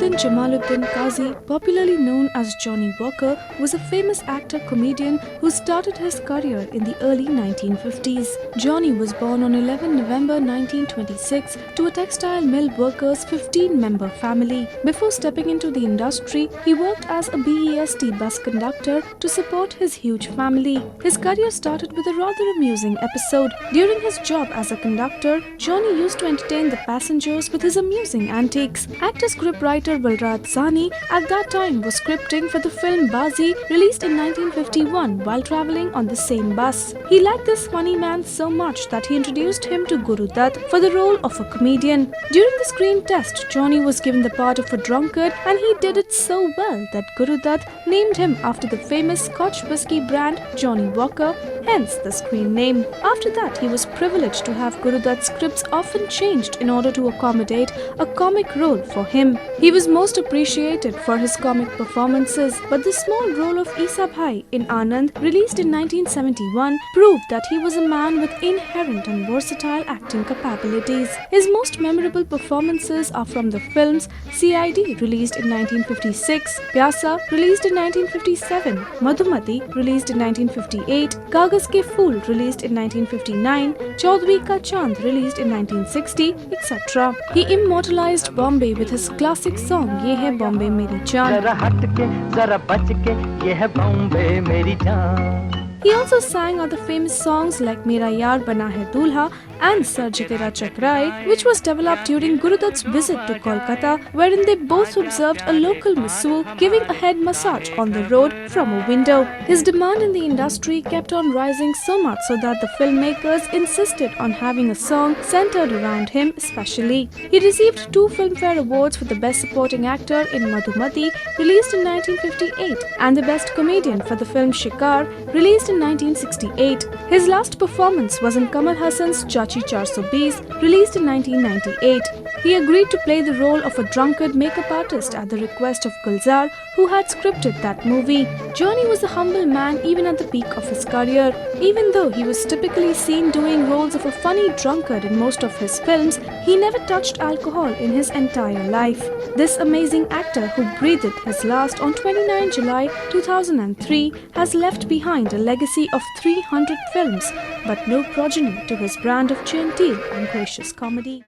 Badruddin Jamaluddin Kazi, popularly known as Johnny Walker, was a famous actor-comedian who started his career in the early 1950s. Johnny was born on 11 November 1926 to a textile mill workers' 15-member family. Before stepping into the industry, he worked as a BEST bus conductor to support his huge family. His career started with a rather amusing episode. During his job as a conductor, Johnny used to entertain the passengers with his amusing antics. Actor scriptwriter Badruddin at that time was scripting for the film Bazi, released in 1951 while travelling on the same bus. He liked this funny man so much that he introduced him to Guru Dutt for the role of a comedian. During the screen test, Johnny was given the part of a drunkard and he did it so well that Guru Dutt named him after the famous Scotch whisky brand Johnny Walker, hence the screen name. After that, he was privileged to have Guru Dutt's scripts often changed in order to accommodate a comic role for him. He was most appreciated for his comic performances, but the small role of Isa Bhai in Anand, released in 1971, proved that he was a man with inherent and versatile acting capabilities. His most memorable performances are from the films CID, released in 1956, Pyasa, released in 1957, Madhumati, released in 1958, Kagas Ke Phool, released in 1959, Chaudhary Ka Chand, released in 1960, etc. He immortalized Bombay with his classic song Ye Hai Bombay Meri Jaan. He also sang other famous songs like Mera Yaar Bana Hai Dulha and Sarj Tera Chakrai, which was developed during Guru Dutt's visit to Kolkata, wherein they both observed a local masseuse giving a head massage on the road from a window. His demand in the industry kept on rising so much so that the filmmakers insisted on having a song centered around him especially. He received 2 Filmfare Awards for the Best Supporting Actor in Madhumati, released in 1958, and the Best Comedian for the film Shikar, released in 1968. His last performance was in Kamal Hassan's Chachi 420, released in 1998. He agreed to play the role of a drunkard makeup artist at the request of Gulzar, who had scripted that movie. Johnny was a humble man even at the peak of his career. Even though he was typically seen doing roles of a funny drunkard in most of his films, he never touched alcohol in his entire life. This amazing actor, who breathed his last on 29 July 2003, has left behind a legacy of 300 films, but no progeny to his brand of genteel and gracious comedy.